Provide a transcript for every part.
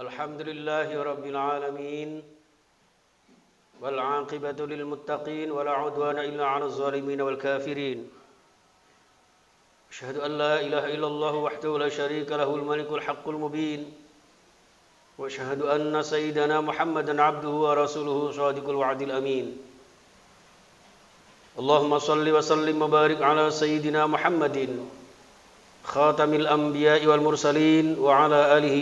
الحمد لله رب العالمين والعاقبة للمتقين ولا عدوان إلا على الظالمين والكافرين أشهد أن لا إله إلا الله وحده لا شريك له الملك الحق المبين وأشهد أن سيدنا محمدا عبده ورسوله صادق الوعد الأمين اللهم صل وسلم وبارك على سيدنا محمد خاتم الأنبياء والمرسلين وعلى آله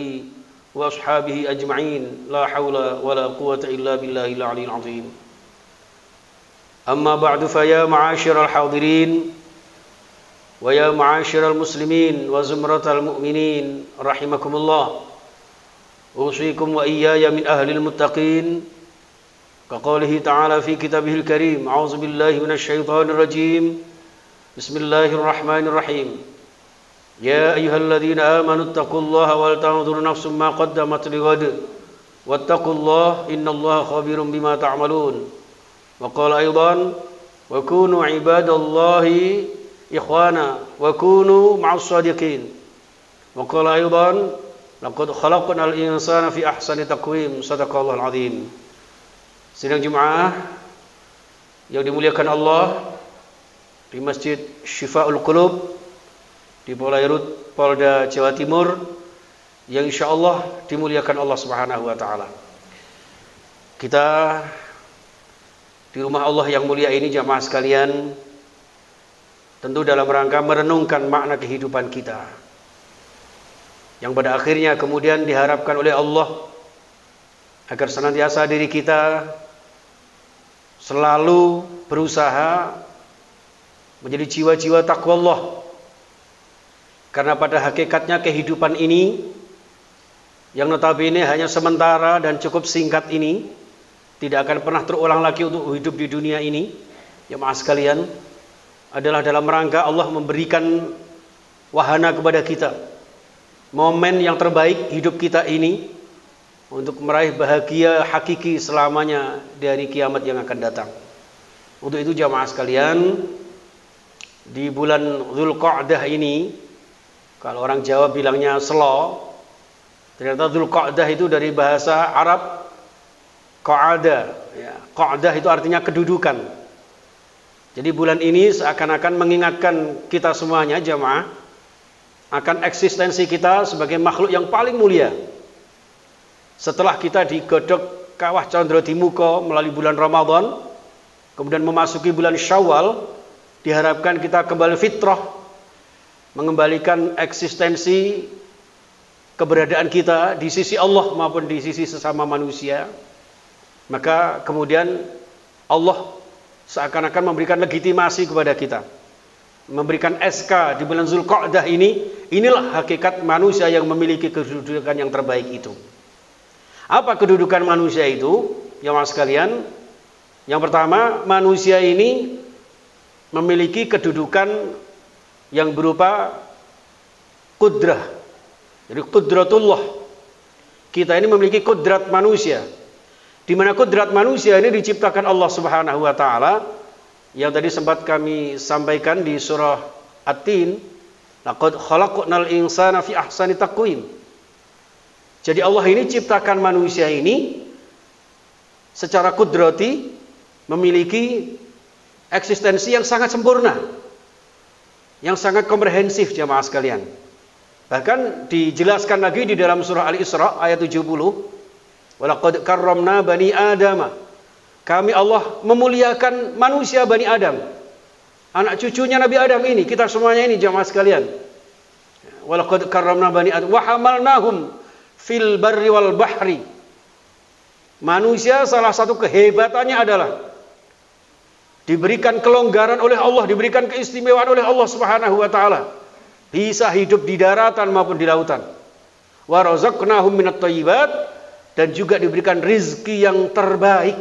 وأصحابه أجمعين لا حول ولا قوة إلا بالله العلي العظيم أما بعد فيا معاشر الحاضرين ويا معاشر المسلمين وزمرة المؤمنين رحمكم الله أوصيكم وإياي من أهل المتقين كقوله تعالى في كتابه الكريم أعوذ بالله من الشيطان الرجيم بسم الله الرحمن الرحيم يا أيها الذين آمنوا اتقوا الله ولتنظر نفس ما قدمت لغد واتقوا الله إن الله خبير بما تعملون وقال أيضا وكونوا عباد الله إخوانا وكونوا مع الصادقين وقال أيضا لقد خلقنا الإنسان في أحسن تقويم صدق الله العظيم. Sidang Jumaah yang dimuliakan Allah di Masjid Syifa'ul Qulub di Polairut, Polda Jawa Timur yang insyaallah dimuliakan Allah Subhanahu wa taala. Kita di rumah Allah yang mulia ini jamaah sekalian tentu dalam rangka merenungkan makna kehidupan kita yang pada akhirnya kemudian diharapkan oleh Allah agar senantiasa diri kita selalu berusaha menjadi jiwa-jiwa takwa Allah. Karena pada hakikatnya kehidupan ini yang notabene hanya sementara dan cukup singkat ini tidak akan pernah terulang lagi untuk hidup di dunia ini. Ya maaf sekalian, adalah dalam rangka Allah memberikan wahana kepada kita, momen yang terbaik hidup kita ini untuk meraih bahagia hakiki selamanya di hari kiamat yang akan datang. Untuk itu jamaah sekalian, di bulan Dzulqa'dah ini, kalau orang Jawa bilangnya selo, ternyata Dzulqa'dah itu dari bahasa Arab qa'ada, ya. Qa'dah itu artinya kedudukan. Jadi bulan ini seakan-akan mengingatkan kita semuanya jamaah akan eksistensi kita sebagai makhluk yang paling mulia. Setelah kita digodok kawah condro di muka melalui bulan Ramadan, kemudian memasuki bulan Syawal, diharapkan kita kembali fitrah, mengembalikan eksistensi keberadaan kita di sisi Allah maupun di sisi sesama manusia. Maka kemudian Allah seakan-akan memberikan legitimasi kepada kita, memberikan SK di bulan Dzulqa'dah ini. Inilah hakikat manusia yang memiliki kedudukan yang terbaik itu. Apa kedudukan manusia itu? Ya mas sekalian, yang pertama, manusia ini memiliki kedudukan yang berupa kudrah. Jadi kudratullah. Kita ini memiliki kudrat manusia. Di mana kudrat manusia ini diciptakan Allah Subhanahu wa taala yang tadi sempat kami sampaikan di surah At-Tin, laqad khalaqnal insana fi ahsani taqwim. Jadi Allah ini ciptakan manusia ini secara kudrati memiliki eksistensi yang sangat sempurna, yang sangat komprehensif jamaah sekalian. Bahkan dijelaskan lagi di dalam surah Al-Isra ayat 70, walaqad karramna bani Adama. Kami Allah memuliakan manusia Bani Adam, anak cucunya Nabi Adam ini, kita semuanya ini jamaah sekalian. Walaqad karramna bani Adam wa hamalnahum fil barri wal bahri. Manusia salah satu kehebatannya adalah diberikan kelonggaran oleh Allah, diberikan keistimewaan oleh Allah Subhanahu wa taala, bisa hidup di daratan maupun di lautan. Wa razaqnahum minat thayyibat, dan juga diberikan rizki yang terbaik,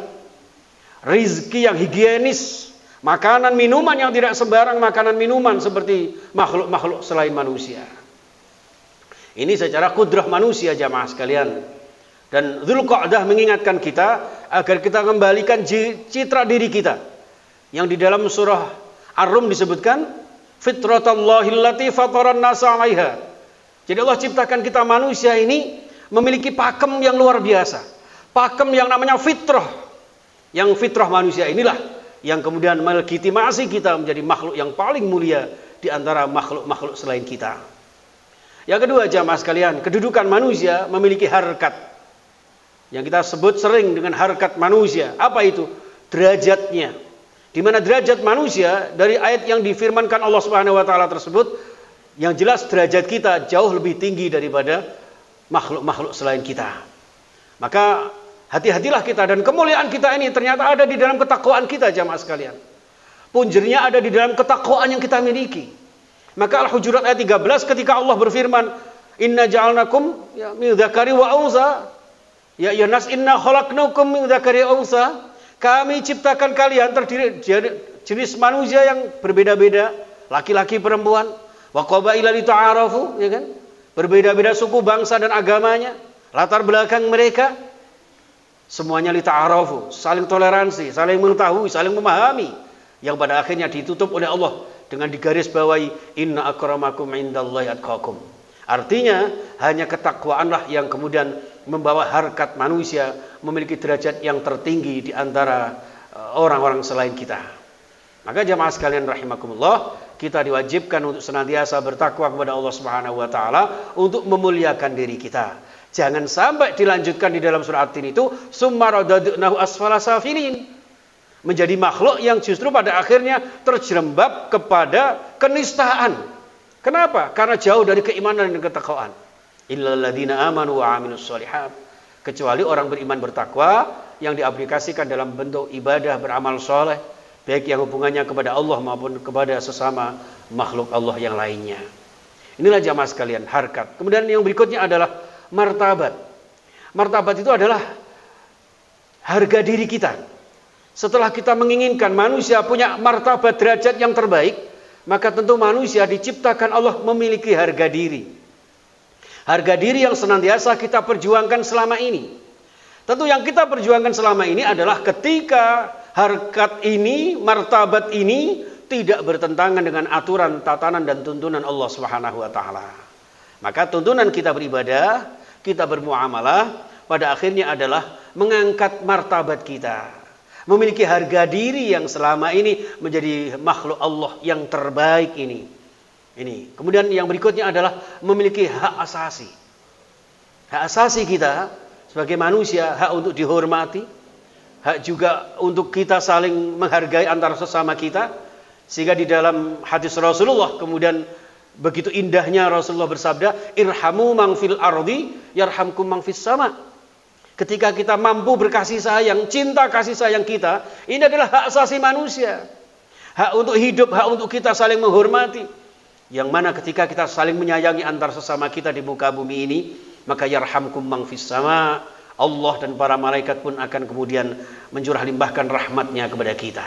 rizki yang higienis, makanan minuman yang tidak sembarang makanan minuman seperti makhluk-makhluk selain manusia. Ini secara kudrah manusia jamaah sekalian. Dan Dzulqa'dah mengingatkan kita agar kita kembalikan citra diri kita yang di dalam surah Ar-Rum disebutkan fitratallahi allati fataran nasa 'alaiha. Jadi Allah ciptakan kita manusia ini memiliki pakem yang luar biasa. Pakem yang namanya fitrah. Yang fitrah manusia inilah yang kemudian melegitimasi kita menjadi makhluk yang paling mulia di antara makhluk-makhluk selain kita. Yang kedua, jamaah sekalian, kedudukan manusia memiliki harkat. Yang kita sebut sering dengan harkat manusia. Apa itu? Derajatnya. Di mana derajat manusia dari ayat yang difirmankan Allah Subhanahu wa taala tersebut, yang jelas derajat kita jauh lebih tinggi daripada makhluk-makhluk selain kita. Maka hati-hatilah kita, dan kemuliaan kita ini ternyata ada di dalam ketakwaan kita, jamaah sekalian. Punjernya ada di dalam ketakwaan yang kita miliki. Maka Al-Hujurat ayat 13 ketika Allah berfirman, "Inna ja'alnakum min dzakari wa unsa." Ya nas inna khalaqnakum min dzakari wa unsa. Kami ciptakan kalian terdiri dari jenis manusia yang berbeda-beda, laki-laki perempuan. Wa qabaila lita'arafu, ya kan? Berbeda-beda suku, bangsa dan agamanya, latar belakang mereka. Semuanya lita'arafu, saling toleransi, saling mengetahui, saling memahami. Yang pada akhirnya ditutup oleh Allah dengan digarisbawahi inna akramakum indallahi atqakum. Artinya hanya ketakwaanlah yang kemudian membawa harkat manusia memiliki derajat yang tertinggi di antara orang-orang selain kita. Maka jamaah sekalian rahimakumullah, kita diwajibkan untuk senantiasa bertakwa kepada Allah Subhanahu wa taala untuk memuliakan diri kita. Jangan sampai dilanjutkan di dalam surah At-Tin itu summa radadnahu asfala safilin. Menjadi makhluk yang justru pada akhirnya terjerembab kepada kenistaan. Kenapa? Karena jauh dari keimanan dan ketakwaan. Illal ladzina amanu wa 'amilus shalihat. Kecuali orang beriman bertakwa yang diaplikasikan dalam bentuk ibadah, beramal soleh, baik yang hubungannya kepada Allah maupun kepada sesama makhluk Allah yang lainnya. Inilah jamaah sekalian, harkat. Kemudian yang berikutnya adalah martabat. Martabat itu adalah harga diri kita. Setelah kita menginginkan manusia punya martabat derajat yang terbaik, maka tentu manusia diciptakan Allah memiliki harga diri. Harga diri yang senantiasa kita perjuangkan selama ini. Tentu yang kita perjuangkan selama ini adalah ketika harkat ini, martabat ini tidak bertentangan dengan aturan, tatanan dan tuntunan Allah Subhanahu wa taala. Maka tuntunan kita beribadah, kita bermuamalah pada akhirnya adalah mengangkat martabat kita. Memiliki harga diri yang selama ini menjadi makhluk Allah yang terbaik ini. Kemudian yang berikutnya adalah memiliki hak asasi. Hak asasi kita sebagai manusia, hak untuk dihormati, hak juga untuk kita saling menghargai antara sesama kita. Sehingga di dalam hadis Rasulullah kemudian begitu indahnya Rasulullah bersabda, irhamu man fil ardi yarhamkum man fis sama. Ketika kita mampu berkasih sayang, cinta kasih sayang kita, ini adalah hak asasi manusia. Hak untuk hidup, hak untuk kita saling menghormati. Yang mana ketika kita saling menyayangi antar sesama kita di muka bumi ini, maka yarhamkum man fis sama. Allah dan para malaikat pun akan kemudian mencurah limpahkan rahmatnya kepada kita.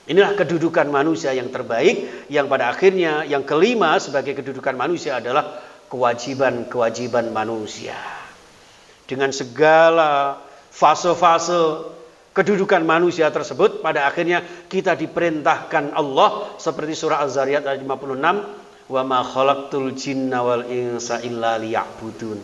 Inilah kedudukan manusia yang terbaik, yang pada akhirnya yang kelima sebagai kedudukan manusia adalah kewajiban-kewajiban manusia. Dengan segala fase-fase kedudukan manusia tersebut, pada akhirnya kita diperintahkan Allah seperti surah Az-Zariyat ayat 56, wa ma khalaqtul jinna wal insa illa liya'budun.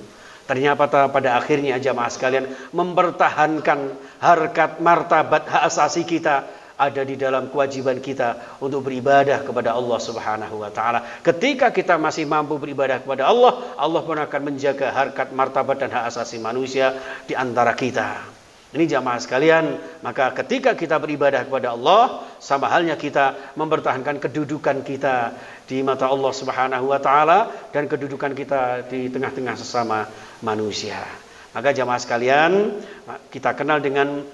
Ternyata pada akhirnya jamaah sekalian mempertahankan harkat martabat hak asasi kita ada di dalam kewajiban kita untuk beribadah kepada Allah Subhanahu wa taala. Ketika kita masih mampu beribadah kepada Allah, Allah pun akan menjaga harkat martabat dan hak asasi manusia di antara kita. Ini jamaah sekalian, maka ketika kita beribadah kepada Allah, sama halnya kita mempertahankan kedudukan kita di mata Allah Subhanahu wa taala dan kedudukan kita di tengah-tengah sesama manusia. Maka jamaah sekalian, kita kenal dengan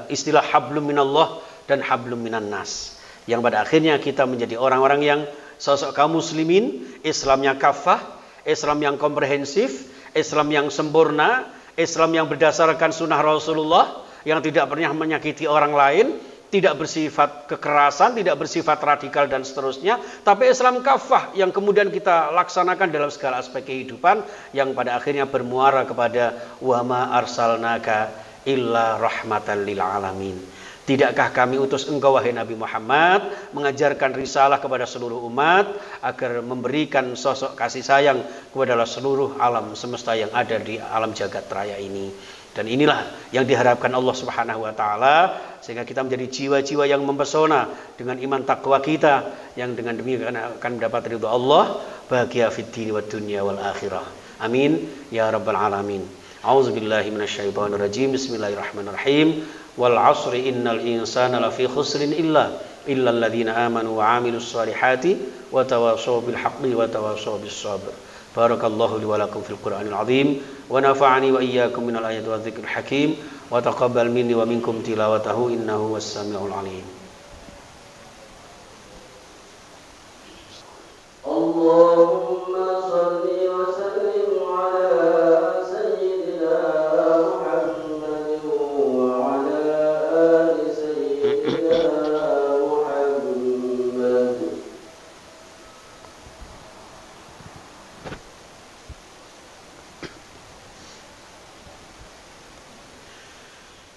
istilah hablum minallah dan hablum minan nas, yang pada akhirnya kita menjadi orang-orang yang sosok kaum muslimin, Islamnya kafah, Islam yang komprehensif, Islam yang sempurna, Islam yang berdasarkan sunnah Rasulullah, yang tidak pernah menyakiti orang lain, tidak bersifat kekerasan, tidak bersifat radikal dan seterusnya, tapi Islam kafah yang kemudian kita laksanakan dalam segala aspek kehidupan, yang pada akhirnya bermuara kepada wa ma arsalnaka illa rahmatan lil alamin. Tidakkah kami utus engkau wahai Nabi Muhammad mengajarkan risalah kepada seluruh umat agar memberikan sosok kasih sayang kepada seluruh alam semesta yang ada di alam jagat raya ini. Dan inilah yang diharapkan Allah Subhanahu wa taala, sehingga kita menjadi jiwa-jiwa yang mempesona dengan iman takwa kita, yang dengan demikian akan mendapat ridha Allah, bahagia fid dini wad dunya wal akhirah. Amin ya rabbal alamin. A'udzubillahi minasyaitonir rajim. Bismillahirrahmanirrahim. Wal 'asri innal insana lafi khusrin illa alladziina aamanu wa 'amilus shalihati wa tawashaw bil haqqi wa tawashaw bis sabr. Barakallahu li wa lakum fil Qur'anil 'azim wa nafa'ani wa iyyakum minal ayati wadh-dhikril hakim wa taqabbal minni wa minkum tilawatahu innahu was-sami'ul 'alim. Allahumma shalli wa sallim ala sayyidina Muhammadin wa ala ali sayyidina Muhammad.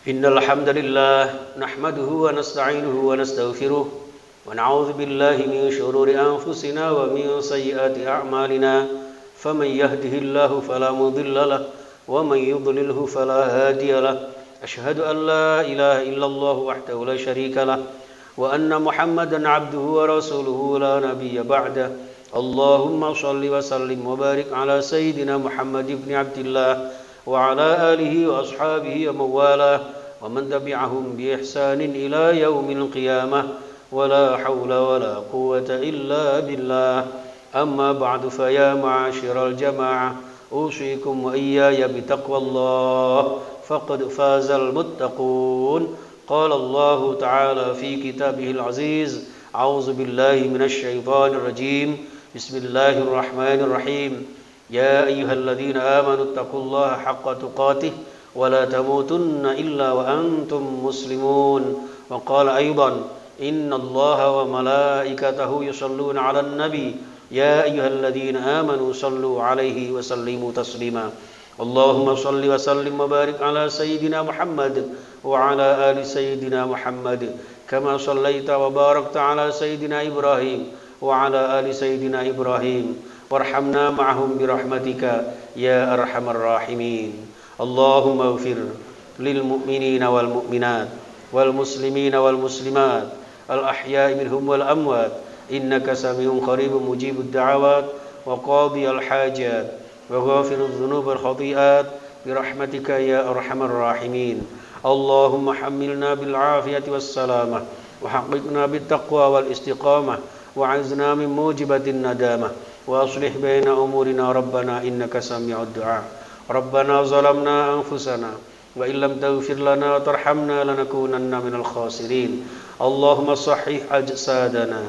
Innal hamdalillah nahmaduhu wa nasta'inuhu wa nastaghfiruh wa na'udzu billahi min shururi anfusina wa min sayyiati a'malina faman yahdihillahu fala mudilla lahu wa man yudlilhu fala hadiya lahu asyhadu an la ilaha illallah wahdahu la syarika lahu wa anna muhammadan 'abduhu wa rasuluhu la nabiyya ba'da. Allahumma shalli wa sallim wa barik ala sayyidina Muhammad ibn Abdillah wa ala alihi wa ashabihi wa mawalah wa man tabi'ahum bi ihsanin ila yaumil qiyamah wa la hawla wa la quwwata illa billah. Amma ba'du, fa ya ma'asyiral jamaah usikum wa iyaya bi taqwallah faqad fazal muttaqun. Qala Allah ta'ala fi kitabihil aziz. A'udzu billahi minasy syaithanir rajim. Bismillahirrahmanirrahim. يا أيها الذين آمنوا اتقوا الله حق تقاته ولا تموتن إلا وأنتم مسلمون. وقال أيضا إن الله وملائكته يصلون على النبي يا أيها الذين آمنوا صلوا عليه وسلموا تسليما. اللهم صل وسلم وبارك على سيدنا محمد وعلى آل سيدنا محمد كما صليت وباركت على سيدنا إبراهيم وعلى آل سيدنا إبراهيم warhamna ma'ahum birahmatika ya arhamar rahimin. Allahumma ighfir lil mu'minina wal mu'minat wal muslimina wal muslimat al ahya'i minhum wal amwat innaka sami'un qaribun mujibud da'awat wa qadiyal hajat wa ghafirudz dzunub wal khati'at birahmatika ya arhamar rahimin. Allahumma hammilna bil afiyati was salamah wa haqqiqna bit taqwa wal istiqamah wa 'azna min mujibatin nadamah wa aslih baina umurina rabbana innaka sami'ud du'a. Rabbana zalamna anfusana wa illam taghfir lana wa tarhamna lanakunanna minal khasirin. Allahumma sahih ajsadana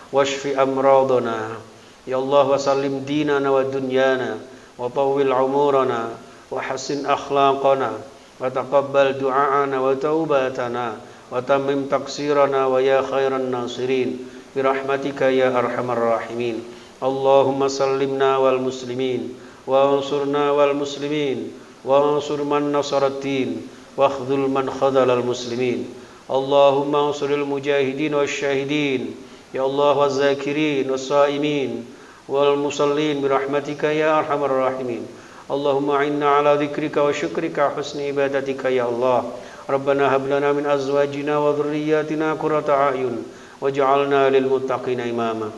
washfi amradana ya Allah wa sallim dinana wa dunyana wa tawwil umurana wa hassin akhlaqana wa taqabbal du'aana wa taubatana wa tammim taqsirana wa ya khairan nasirin birahmatika ya arhamar rahimin. Allahumma sallimna wal muslimin wa ansurna wal muslimin wa ansur man nasaraddin wa khudhul man khadhalal muslimin. Allahumma ansuril mujahidin wasyahidin ya Allah waz zakirin was saimin wal musallin birahmatika ya arhamar rahimin. Allahumma inna ala dzikrika wa syukrika husni ibadatika ya Allah. Rabbana hab lana min azwajina wa dhurriyyatina qurrata a'yun waj'alna lil muttaqina imama.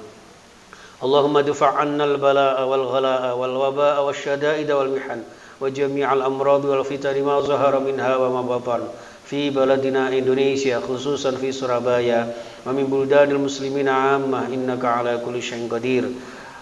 Allahumma dufa' 'anna al-balaa'a wal ghalaa'a wal wabaa'a wasyadaa'ida wal mihan wa jami'al amrad wal fitani ma zahara minha wa ma batan fi baladina Indonesia khususan fi Surabaya wa min buldanil muslimina 'ammah innaka 'ala kulli syai'in qadir.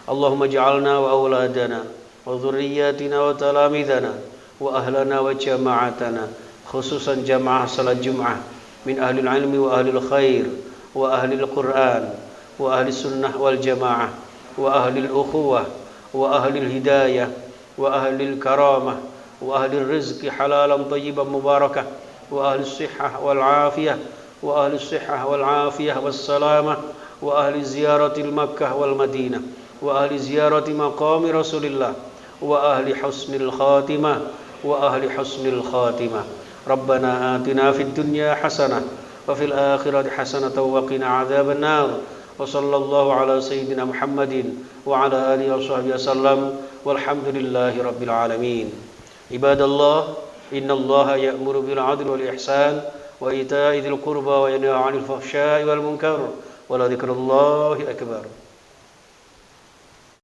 Allahumma ij'alna wa auladana wa dhurriyyatina wa talamidana wa ahlana wa jama'atana khususan jamaah salat Jum'ah min ahlil ilmi wa ahlil khair wa ahlil Qur'an wa ahli sunnah wal jamaah wa ahli al-ukhuwah wa ahli al-hidayah wa ahli al-karamah wa ahli al-rizqi halalan tayyiban mubarakah wa ahli al-sihhah wal afiyah wa ahli al-sihhah wal afiyah was salamah wa ahli ziyarati Makkah wal Madinah wa ahli ziyarati maqami Rasulillah wa ahli husnil khatimah wa ahli husnil khatimah. Rabbana atina fid dunya hasanah وفي الآخرة حسنة وقنا عذاب النار وصلى الله على سيدنا محمد وعلى آله وصحبه وسلم والحمد لله رب العالمين. عباد الله إن الله يأمر بالعدل والإحسان وإيتاء ذي القربى وينهى عن الفحشاء والمنكر ولذكر الله أكبر.